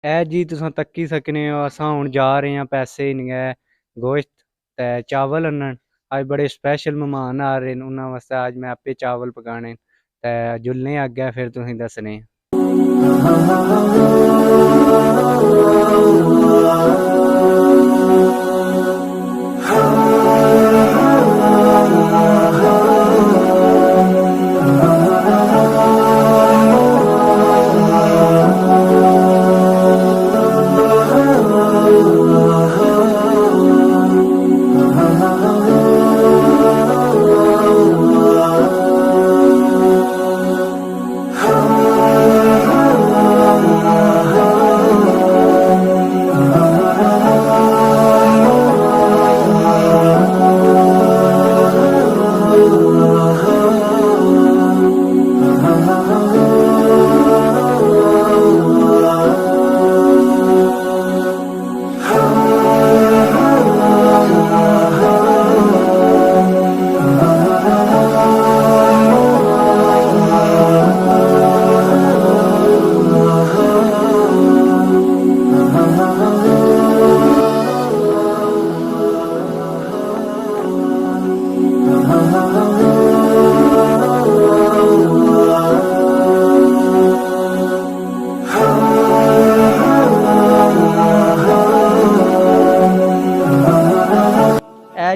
ਇਹ ਜੀ ਤੁਸੀਂ ਤੱਕੀ ਸਕਨੇ ਹੋ ਅਸਾਂ ਹੁਣ ਜਾ ਰਹੇ ਹਾਂ ਪੈਸੇ ਨਹੀਂ ਹੈ ਗੋਸ਼ਤ ਤੇ ਚਾਵਲ ਅਨਣ ਅੱਜ ਬੜੇ ਸਪੈਸ਼ਲ ਮਹਿਮਾਨ ਆ ਰਹੇ ਨੇ ਉਹਨਾਂ ਵਾਸਤੇ ਅੱਜ ਮੈਂ ਆਪੇ ਚਾਵਲ ਪਕਾਣੇ ਤੇ ਜੁਲਨੇ ਅੱਗੇ ਫਿਰ ਤੁਸੀਂ ਦੱਸਣੇ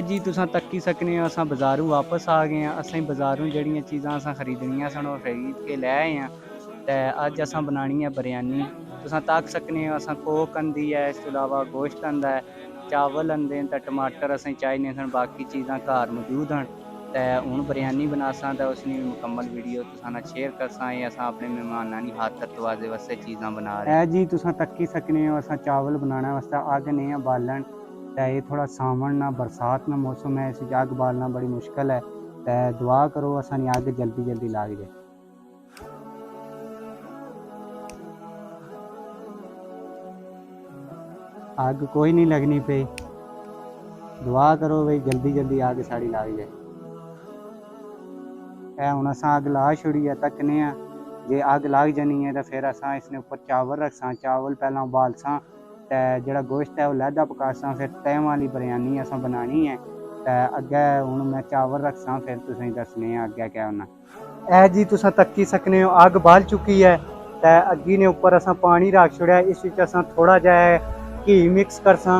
जी तुसां तक्की सकने हो असां बाजारों वापस आ गए हैं असें बाजारों जड़ियां चीज़ां असां खरीदनियां सन ओह खरीद के लै आए हैं ते अज असां बनानी है बिरयानी तुसां तक सकने हो असां कोक आंदी है इस तो इलावा गोश्त आंदा है चावल आंदे ते टमाटर असें चाहिए सन बाकी चीज़ां घर मौजूद हैं ते हुण बिरयानी बनासां ते उसनी मुकम्मल वीडियो तुसां नाल शेयर करसां असां अपने मेहमानां दी खातर तवाजे वास्ते चीज़ां बना रहे हैं जी तुसां तक्की सकने हो असां चावल बनाने वास्ते अग नहीं बालन ये थोड़ा सावन ना बरसात ना मौसम है इस अग बालना बड़ी मुश्किल है तो दुआ करो असानी अग जल्दी जल्दी लाग जाए अग कोई नहीं लगनी पे दुआ करो भाई जल्दी जल्दी अग साड़ी लाग जाए हुण असां अग ला छोड़ी है तकने जे अग लग जानी है तो फिर असां इसने उपर चावल रखसां चावल पहला उबालसां ते जेड़ा गोश्त है वह लैदा पकासां फिर तय वाली बिरयानी असां बनानी है ते अग्गे हुण मैं चावल रखसां फिर तुसें दसने अग्गे क्या होना ए जी तुसां तक्की सकने हो अग बाल चुकी है ते अग्गी ने उपर असां पानी रख छोड़िया इस विच असां थोड़ा जिहा घी मिक्स करसां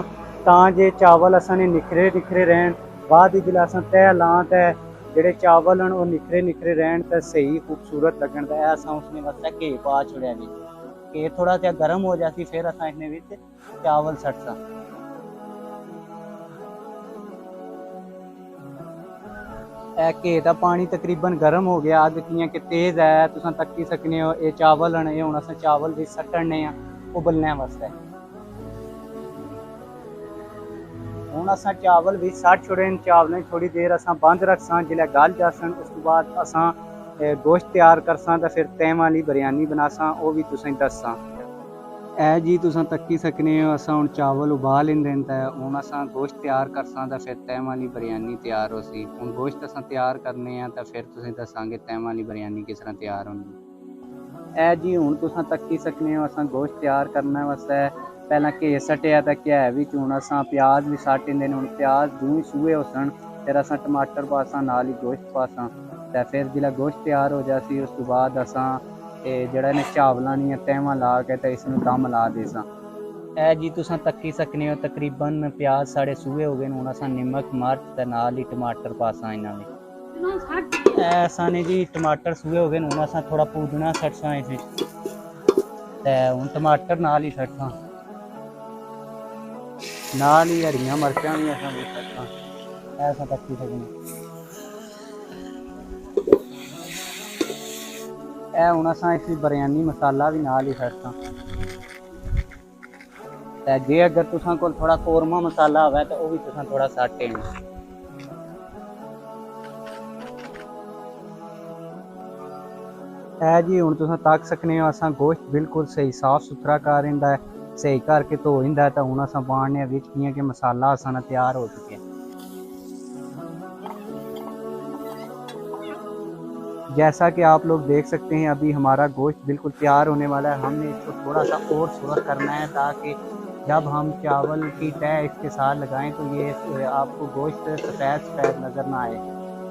तां जे चावल असां ने निखरे निखरे रहन बाद जिसलै असां तय लां ते जेड़े चावल हैं वो निखरे निखरे रहन ते सही खूबसूरत लगन ते असां उसने वास्ते घी पा छोड़िया जी कि थोड़ा सा गर्म हो जाती फिर असां इसने विच चावल सटसा घी का पानी तकरीबन गर्म हो गया अग कियां कि तेज है तुसां तक्की सकने हो ये चावल हैं हुण असां चावल भी सट्टने उबलने वास्ते हुण असां चावल भी सट छोड़े चावलें थोड़ी देर असां बंद रखसां जिसलै गल जासन उस तो बाद असां गोश्त तैयार करसां ते फिर तय वाली बिरयानी बनासां वो भी तुसें दस्सां ए जी तुसां तक्की सकने हो असां हुण चावल उबाल लेंदे ते हुण असां गोश्त तैयार करसां ते फिर तय वाली बिरयानी तैयार होसी हुण गोश्त असां तैयार करने ते फिर तुसें दस्सांगे तय वाली बिरयानी किस तरह तैयार होंदी ए जी हुण तुसां तक्की सकने हो असां गोश्त तैयार करने वास्ते पहला घी सट्टिया ते घै विच हुण असां प्याज भी सट्ट दिंदे हुण प्याज दूई सूहे होसन फिर असां टमाटर पासां नाल ही गोश्त पासां ते फिर जिसलै गोश्त तैयार हो जासी उस तो बाद असां जेड़ा इन्हें चावलों दी तहवां ला के ते इसनूं दम ला देसां ए जी तुसां तक्की सकने हो तकरीबन प्याज साढ़े सूहे हो गए हुण असां नमक मर्च ते नाल ही टमाटर पासां इन्हां विच असां ने जी टमाटर सूहे हो गए हुण असां थोड़ा पुदीना सटसां इस विच ते हुण टमाटर नाल ही सटसां नाल ही हरियां मर्चां भी असां विच सटसां असां तक्की सकने हुण असां इस बिरयानी मसाला भी नाल ही सटसां ते जे अगर तुसां कोल थोड़ा कौरमा मसाला होवे तो वह भी तुसां थोड़ा सट देना जी हुण तुसां तक सकने हो असां गोश्त बिल्कुल सही साफ सुथरा कर इंदा सही करके धो इंदा ते हुण असां पाने विच कियां कि मसाला असां तैयार हो चुके जैसा कि आप लोग देख सकते हैं अभी हमारा गोश्त बिल्कुल तैयार होने वाला है। हमने इसको थोड़ा सा और सुर करना है ताकि जब हम चावल की तह इसके साथ लगाएं तो ये आपको गोश्त सफ़ेद सफ़ेद नज़र ना आए।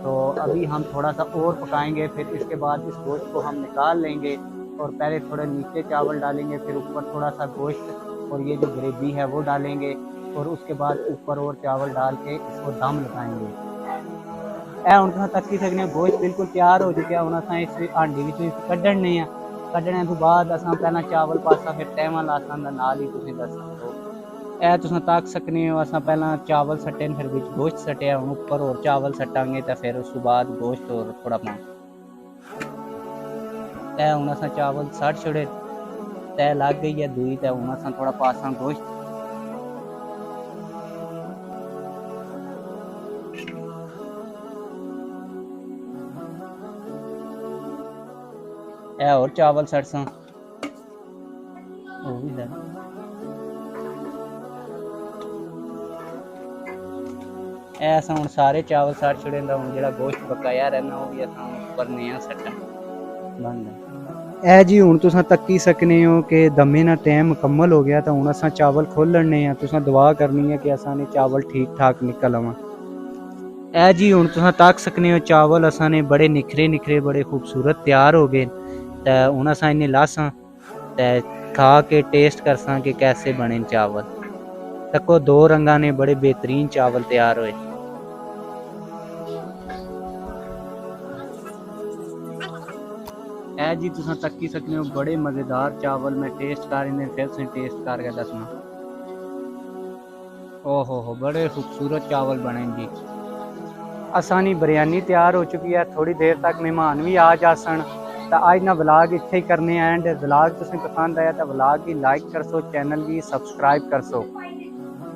तो अभी हम थोड़ा सा और पकाएंगे, फिर इसके बाद इस गोश्त को हम निकाल लेंगे और पहले थोड़ा नीचे चावल डालेंगे, फिर ऊपर थोड़ा सा गोश्त और ये जो ग्रेवी है वो डालेंगे और उसके बाद ऊपर और चावल डाल के इसको दम लगाएंगे। ਹੁਣ तुम तक्की सकने गोश्त बिल्कुल तैयार हो चुका है। हम इस हांडी कढ़ने हैं, कढ़ने तो बाद अस पहला चावल पासा फिर तैवा लासा नाल ही तुम दस सकते हो। तुम तक सकने हो अस पहला चावल सट्टे फिर बिच गोश्त सट्टिया, हम उपर और चावल सट्टांगे तो फिर उस बाद गोश्त और थोड़ा पा हूँ अस चावल सट छोड़े तय लग गई है दुई तो हूँ अस थोड़ा पासा गोश्त और चावल सड़सा ऐसा हूँ सारे चावल सट छड़े हूँ जो गोश्त बकाया रहना वो भी उपर नया सट्टन बंद है जी। हूँ तुम तक्की सकने हो कि दमे ना टाइम मुकम्मल हो गया तो हूँ अस चावल खोलने हैं। तुम दुआ करनी है कि असाने चावल ठीक ठाक निकल आवा। ए जी हूँ तुम तक सकने हो चावल असाने बड़े निखरे निखरे बड़े खूबसूरत तैयार हो गए। तो हूँ अस इन्हें लासा तो खा के टेस्ट करसा कि कैसे बने चावल। तको दो रंगा ने बड़े बेहतरीन चावल तैयार हुए। ए जी तुम तक्की सकने हो बड़े मज़ेदार चावल। मैं टेस्ट कर इन्हें फिर से टेस्ट करके दसना। ओहो बड़े खूबसूरत चावल बने जी। असानी बिरयानी तैयार हो चुकी है। थोड़ी देर तक मेहमान भी आ जासन तो अज ना व्लॉग इत्थे ही करने एंड व्लॉग तुसें पसंद आया तो व्लॉग की लाइक कर सो, चैनल की सब्सक्राइब कर सो।